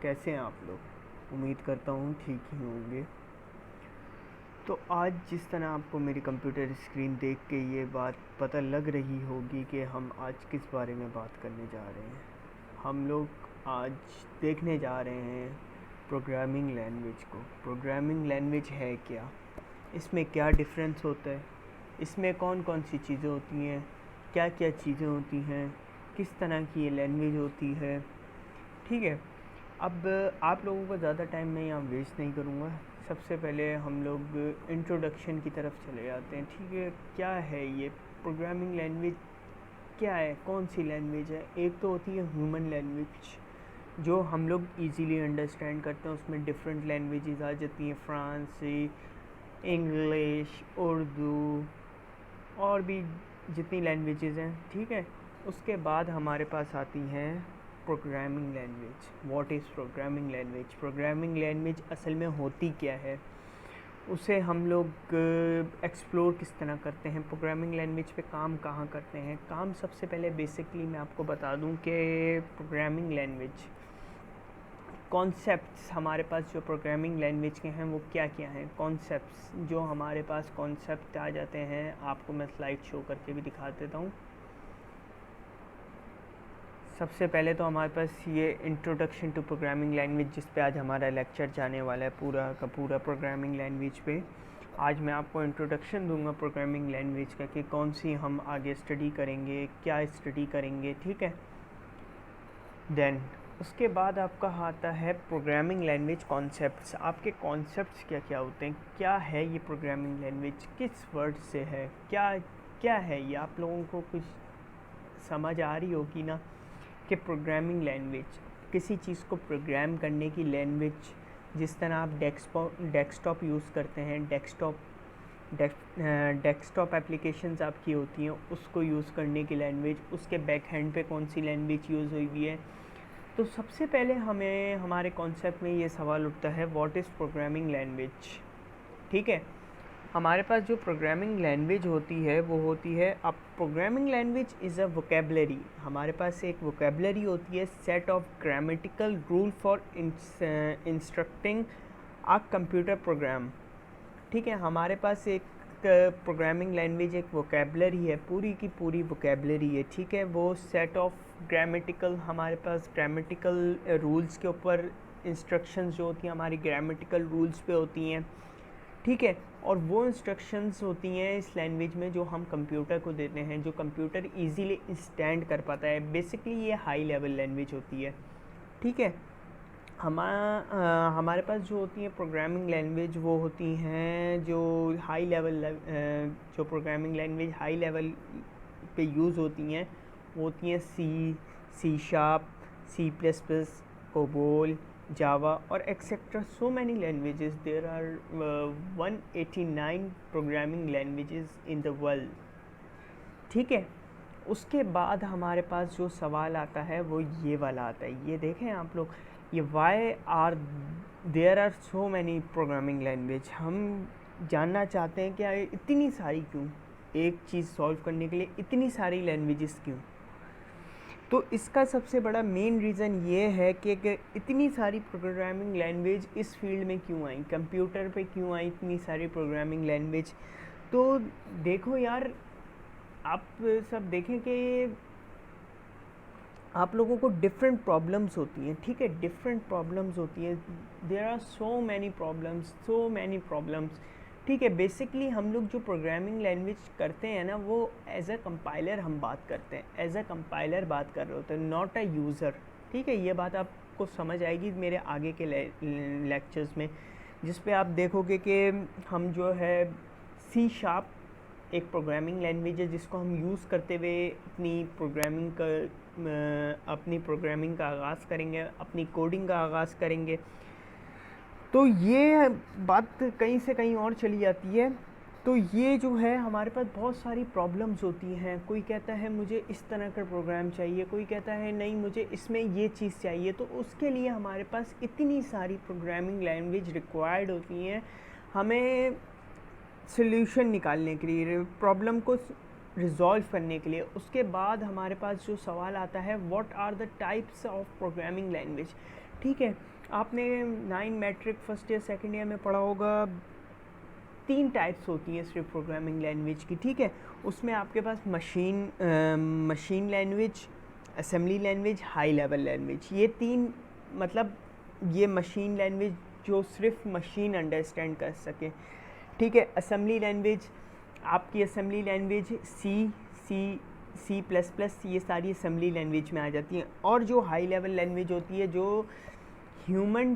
कैसे हैं आप लोग। उम्मीद करता हूँ ठीक ही होंगे। तो आज जिस तरह आपको मेरी कंप्यूटर स्क्रीन देख के ये बात पता लग रही होगी कि हम आज किस बारे में बात करने जा रहे हैं। हम लोग आज देखने जा रहे हैं प्रोग्रामिंग लैंग्वेज को। प्रोग्रामिंग लैंग्वेज है क्या, इसमें क्या डिफरेंस होता है, इसमें कौन कौन सी चीज़ें होती हैं, क्या क्या चीज़ें होती हैं, किस तरह की ये लैंग्वेज होती है। ठीक है, अब आप लोगों का ज़्यादा टाइम मैं यहाँ वेस्ट नहीं करूँगा। सबसे पहले हम लोग इंट्रोडक्शन की तरफ चले जाते हैं। ठीक है, क्या है ये प्रोग्रामिंग लैंग्वेज, क्या है, कौन सी लैंग्वेज है। एक तो होती है ह्यूमन लैंग्वेज जो हम लोग इजीली अंडरस्टैंड करते हैं। उसमें डिफरेंट लैंग्वेजेस आ जाती हैं, फ्रांसी, इंग्लिश, उर्दू और भी जितनी लैंग्वेजेस हैं। ठीक है, उसके बाद हमारे पास आती हैं programming language. What is programming language. Programming language असल में होती क्या है, उसे हम लोग एक्सप्लोर किस तरह करते हैं, प्रोग्रामिंग लैंग्वेज पे काम कहाँ करते हैं। काम सबसे पहले बेसिकली मैं आपको बता दूं कि प्रोग्रामिंग लैंग्वेज कॉन्सेप्ट्स हमारे पास जो प्रोग्रामिंग लैंग्वेज के हैं वो क्या क्या हैं। कॉन्सेप्ट्स जो हमारे पास कॉन्सेप्ट आ जाते हैं, आपको मैं स्लाइड शो करके भी दिखा देता हूँ। सबसे पहले तो हमारे पास ये इंट्रोडक्शन टू प्रोग्रामिंग लैंग्वेज, जिस पे आज हमारा लेक्चर जाने वाला है पूरा का पूरा प्रोग्रामिंग लैंग्वेज पे। आज मैं आपको इंट्रोडक्शन दूंगा प्रोग्रामिंग लैंग्वेज का कि कौन सी हम आगे स्टडी करेंगे, क्या स्टडी करेंगे। ठीक है, देन उसके बाद आपका आता है प्रोग्रामिंग लैंग्वेज कॉन्सेप्ट्स। आपके कॉन्सेप्ट्स क्या क्या होते हैं, क्या है ये प्रोग्रामिंग लैंग्वेज, किस वर्ड से है, क्या क्या है ये। आप लोगों को कुछ समझ आ रही होगी ना कि प्रोग्रामिंग लैंग्वेज किसी चीज़ को प्रोग्राम करने की लैंग्वेज। जिस तरह आप डेस्कटॉप यूज़ करते हैं, डेस्कटॉप एप्लीकेशंस आपकी होती हैं, उसको यूज़ करने की लैंग्वेज। उसके बैक हैंड पे कौन सी लैंग्वेज यूज़ हुई हुई है। तो सबसे पहले हमें हमारे कॉन्सेप्ट में ये सवाल उठता है, व्हाट इज़ प्रोग्रामिंग लैंग्वेज। ठीक है, हमारे पास जो प्रोग्रामिंग लैंग्वेज होती है वो होती है, अब programming language is a vocabulary. हमारे पास एक वोकेबलरी होती है, set of grammatical rule for instructing a computer program. ठीक है, हमारे पास एक प्रोग्रामिंग लैंग्वेज एक वोकेबलरी है, पूरी की पूरी वोकेबलरी है। ठीक है, वो सेट ऑफ ग्रामेटिकल, हमारे पास ग्रामेटिकल रूल्स के ऊपर इंस्ट्रक्शंस जो होती हैं हमारी ग्रामेटिकल रूल्स पे होती हैं। ठीक है, और वो इंस्ट्रक्शंस होती हैं इस लैंग्वेज में जो हम कंप्यूटर को देते हैं, जो कंप्यूटर इजीली इंस्टैंड कर पाता है। बेसिकली ये हाई लेवल लैंग्वेज होती है। ठीक है, हमारे पास जो होती हैं प्रोग्रामिंग लैंग्वेज वो होती हैं जो हाई लेवल, जो प्रोग्रामिंग लैंग्वेज हाई लेवल पे यूज़ होती हैं वो होती हैं C sharp, C plus plus, COBOL, Java और etcetera. So many languages, there are 189 programming languages in the world. ठीक है, उसके बाद हमारे पास जो सवाल आता है वो ये वाला आता है, ये देखें आप लोग, ये why are there are so many programming language. हम जानना चाहते हैं कि इतनी सारी क्यों, एक चीज़ सॉल्व करने के लिए इतनी सारी लैंग्वेजेस क्यों। तो इसका सबसे बड़ा मेन रीज़न ये है कि इतनी सारी प्रोग्रामिंग लैंग्वेज इस फील्ड में क्यों आई, कंप्यूटर पे क्यों आई इतनी सारी प्रोग्रामिंग लैंग्वेज। तो देखो यार, आप सब देखें कि आप लोगों को डिफरेंट प्रॉब्लम्स होती हैं। ठीक है, डिफरेंट प्रॉब्लम्स होती हैं, there are so many problems. ठीक है, बेसिकली हम लोग जो प्रोग्रामिंग लैंग्वेज करते हैं ना, वो एज अ कंपाइलर हम बात करते हैं, एज अ कंपाइलर बात कर रहे होते हैं, नॉट अ यूज़र। ठीक है, ये बात आपको समझ आएगी मेरे आगे के लेक्चर्स में, जिस पे आप देखोगे कि हम जो है सी शार्प एक प्रोग्रामिंग लैंग्वेज है जिसको हम यूज़ करते हुए अपनी प्रोग्रामिंग का आगाज़ करेंगे, अपनी कोडिंग का आगाज़ करेंगे। तो ये बात कहीं से कहीं और चली जाती है। तो ये जो है हमारे पास बहुत सारी प्रॉब्लम्स होती हैं। कोई कहता है मुझे इस तरह का प्रोग्राम चाहिए, कोई कहता है नहीं मुझे इसमें ये चीज़ चाहिए। तो उसके लिए हमारे पास इतनी सारी प्रोग्रामिंग लैंग्वेज रिक्वायर्ड होती हैं हमें सॉल्यूशन निकालने के लिए, प्रॉब्लम को रिजॉल्व करने के लिए। उसके बाद हमारे पास जो सवाल आता है, what are the types of programming language. ठीक है, आपने 9 matric first year second year में पढ़ा होगा, 3 टाइप्स होती हैं सिर्फ प्रोग्रामिंग लैंग्वेज की, ठीक है। उसमें आपके पास machine language, assembly language, high level language, ये 3 मतलब ये मशीन लैंग्वेज जो सिर्फ मशीन अंडरस्टैंड कर सके, ठीक है। असेंबली लैंग्वेज, आपकी assembly language C plus plus, ये सारी असेंबली लैंग्वेज में आ जाती हैं। और जो हाई लेवल लैंग्वेज होती है, जो ह्यूमन,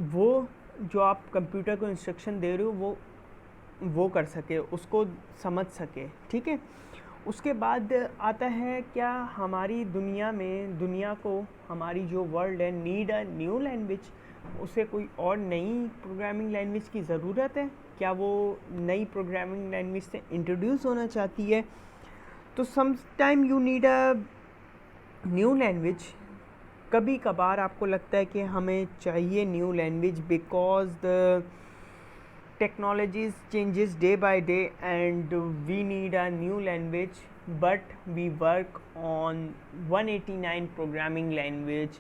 वो जो आप कंप्यूटर को इंस्ट्रक्शन दे रहे हो वो कर सके, उसको समझ सके, ठीक है। उसके बाद आता है क्या, हमारी दुनिया को हमारी जो वर्ल्ड है नीड अ न्यू लैंग्वेज, उसे कोई और नई प्रोग्रामिंग लैंग्वेज की ज़रूरत है, क्या वो नई प्रोग्रामिंग लैंग्वेज से इंट्रोड्यूस होना चाहती है। तो some time you need a new language, कभी कभार आपको लगता है कि हमें चाहिए new language because the technologies changes day by day and we need a new language, but we work on 189 programming language,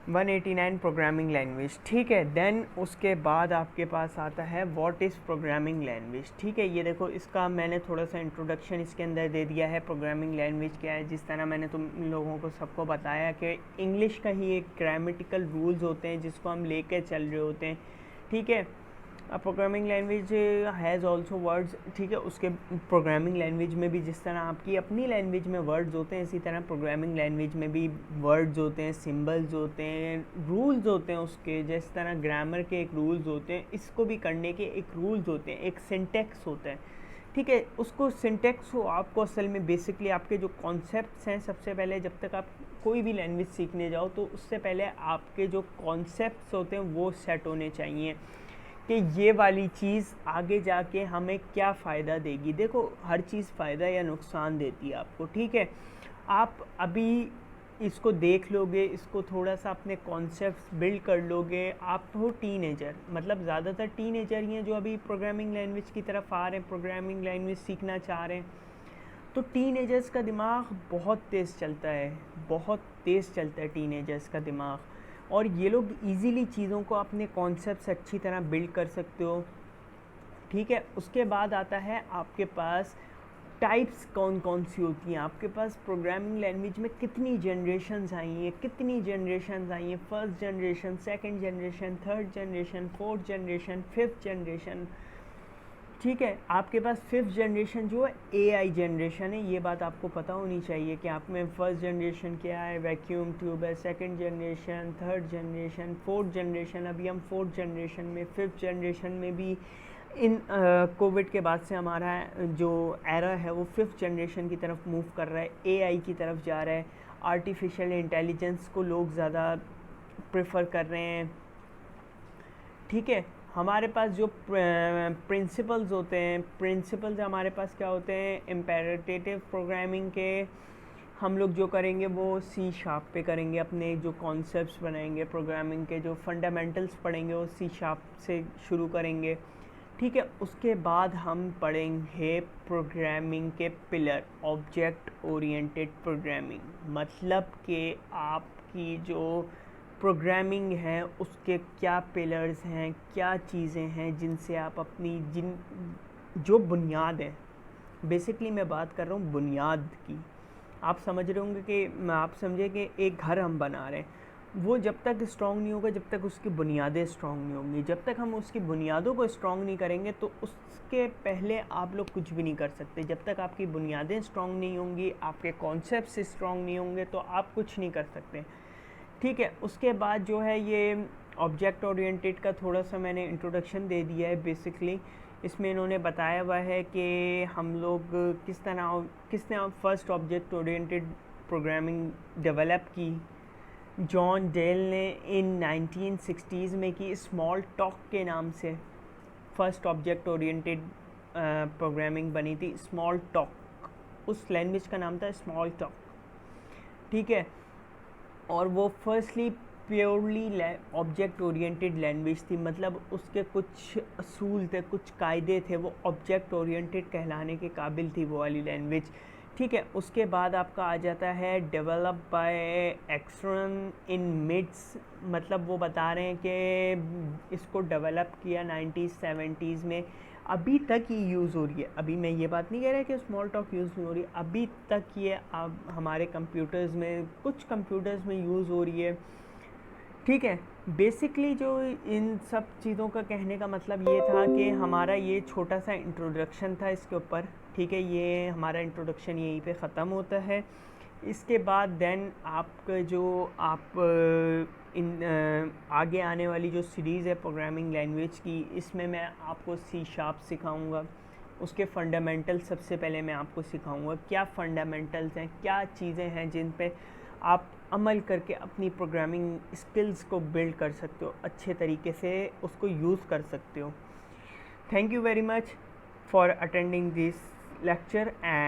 189 programming language, ठीक है। देन उसके बाद आपके पास आता है व्हाट इज़ प्रोग्रामिंग लैंग्वेज, ठीक है। ये देखो, इसका मैंने थोड़ा सा इंट्रोडक्शन इसके अंदर दे दिया है, प्रोग्रामिंग लैंग्वेज क्या है। जिस तरह मैंने तुम लोगों को सबको बताया कि इंग्लिश का ही एक ग्रामेटिकल रूल्स होते हैं जिसको हम लेकर चल रहे होते हैं, ठीक है। Programming language has also words, ठीक है। उसके प्रोग्रामिंग लैंग्वेज में भी जिस तरह आपकी अपनी लैंग्वेज में वर्ड्स होते हैं, इसी तरह प्रोग्रामिंग लैंग्वेज में भी वर्ड्स होते हैं, सिंबल्स होते हैं, रूल्स होते हैं उसके। जिस तरह ग्रामर के एक रूल्स होते हैं, इसको भी करने के एक रूल्स होते हैं, एक सिंटेक्स होता है, ठीक है। उसको सिंटेक्स को आपको असल में बेसिकली आपके जो कॉन्सेप्ट्स हैं, सबसे पहले जब तक आप कोई भी लैंग्वेज सीखने जाओ तो उससे पहले आपके जो कॉन्सेप्ट्स होते हैं वो सेट होने चाहिए कि ये वाली चीज़ आगे जाके हमें क्या फ़ायदा देगी। देखो, हर चीज़ फ़ायदा या नुकसान देती है आपको, ठीक है। आप अभी इसको देख लोगे, इसको थोड़ा सा अपने कॉन्सेप्ट्स बिल्ड कर लोगे। आप हो टीनेजर, मतलब ज़्यादातर टीनेजर ही हैं जो अभी प्रोग्रामिंग लैंग्वेज की तरफ आ रहे हैं, प्रोग्रामिंग लैंग्वेज सीखना चाह रहे हैं। तो टीनेजर्स का दिमाग बहुत तेज़ चलता है, बहुत तेज़ चलता है टीनेजर्स का दिमाग, और ये लोग इजीली चीज़ों को अपने कॉन्सेप्ट्स अच्छी तरह बिल्ड कर सकते हो, ठीक है। उसके बाद आता है आपके पास टाइप्स कौन कौन सी होती हैं। आपके पास प्रोग्रामिंग लैंग्वेज में कितनी जनरेशन्स आई हैं, first generation, second generation, third generation, fourth generation, fifth generation, ठीक है। आपके पास फिफ्थ जनरेशन जो है एआई जनरेशन है, ये बात आपको पता होनी चाहिए कि आप में फर्स्ट जनरेशन क्या है, वैक्यूम ट्यूब है, second generation, third generation, fourth generation. अभी हम फोर्थ जनरेशन में, फिफ्थ जनरेशन में भी इन कोविड के बाद से हमारा जो एरा है वो फिफ्थ जनरेशन की तरफ मूव कर रहा है, एआई की तरफ जा रहा है। आर्टिफिशियल इंटेलिजेंस को लोग ज़्यादा प्रेफर कर रहे हैं, ठीक है। हमारे पास जो प्रिंसिपल्स होते हैं, प्रिंसिपल्स हमारे पास क्या होते हैं, इम्पेरेटिव प्रोग्रामिंग के हम लोग जो करेंगे वो सी शार्प पे करेंगे, अपने जो कॉन्सेप्ट्स बनाएंगे प्रोग्रामिंग के, जो फंडामेंटल्स पढ़ेंगे वो सी शार्प से शुरू करेंगे, ठीक है। उसके बाद हम पढ़ेंगे प्रोग्रामिंग के पिलर, ऑब्जेक्ट ओरिएंटेड प्रोग्रामिंग, मतलब कि आपकी जो प्रोग्रामिंग है उसके क्या पिलर्स हैं, क्या चीज़ें हैं जिनसे आप अपनी जो बुनियाद है, बेसिकली मैं बात कर रहा हूँ बुनियाद की। आप समझ रहे होंगे कि आप समझे कि एक घर हम बना रहे हैं, वो जब तक स्ट्रॉन्ग नहीं होगा जब तक उसकी बुनियादें स्ट्रॉन्ग नहीं होंगी। जब तक हम उसकी बुनियादों को स्ट्रॉन्ग नहीं करेंगे तो उसके पहले आप लोग कुछ भी नहीं कर सकते। जब तक आपकी बुनियादें स्ट्रॉन्ग नहीं होंगी, आपके कॉन्सेप्ट्स स्ट्रॉन्ग नहीं होंगे तो आप कुछ नहीं कर सकते, ठीक है। उसके बाद जो है ये ऑब्जेक्ट ओरिएंटेड का थोड़ा सा मैंने इंट्रोडक्शन दे दिया है। बेसिकली इसमें इन्होंने बताया हुआ है कि हम लोग किसने first object oriented programming develop की। जॉन डेल ने इन 1960s में की, स्मॉल टॉक के नाम से फर्स्ट ऑब्जेक्ट ओरिएंटेड प्रोग्रामिंग बनी थी। स्मॉल टॉक, उस लैंग्वेज का नाम था स्मॉल टॉक, ठीक है। और वो firstly purely object oriented language थी, मतलब उसके कुछ असूल थे, कुछ कायदे थे, वो ऑब्जेक्ट ओरिएंटेड कहलाने के काबिल थी वो वाली लैंग्वेज, ठीक है। उसके बाद आपका आ जाता है डेवलप बाय एक्सरन इन मिड्स, मतलब वो बता रहे हैं कि इसको डेवलप किया 1970s में, अभी तक ये यूज़ हो रही है। अभी मैं ये बात नहीं कह रहा कि स्मॉल टॉक यूज़ नहीं हो रही, अभी तक ये अब हमारे कंप्यूटर्स में, कुछ कंप्यूटर्स में यूज़ हो रही है। ठीक है। बेसिकली जो इन सब चीज़ों का कहने का मतलब ये था कि हमारा ये छोटा सा इंट्रोडक्शन था इसके ऊपर। ठीक है, ये हमारा इंट्रोडक्शन यहीं पे ख़त्म होता है। इसके बाद देन आपका जो आगे आने वाली जो सीरीज़ है प्रोग्रामिंग लैंग्वेज की, इसमें मैं आपको सी शार्प सिखाऊंगा। उसके फंडामेंटल सबसे पहले मैं आपको सिखाऊंगा क्या फ़ंडामेंटल्स हैं, क्या चीज़ें हैं जिन पे आप अमल करके अपनी प्रोग्रामिंग स्किल्स को बिल्ड कर सकते हो, अच्छे तरीके से उसको यूज़ कर सकते हो। Thank you very much for attending this lecture। And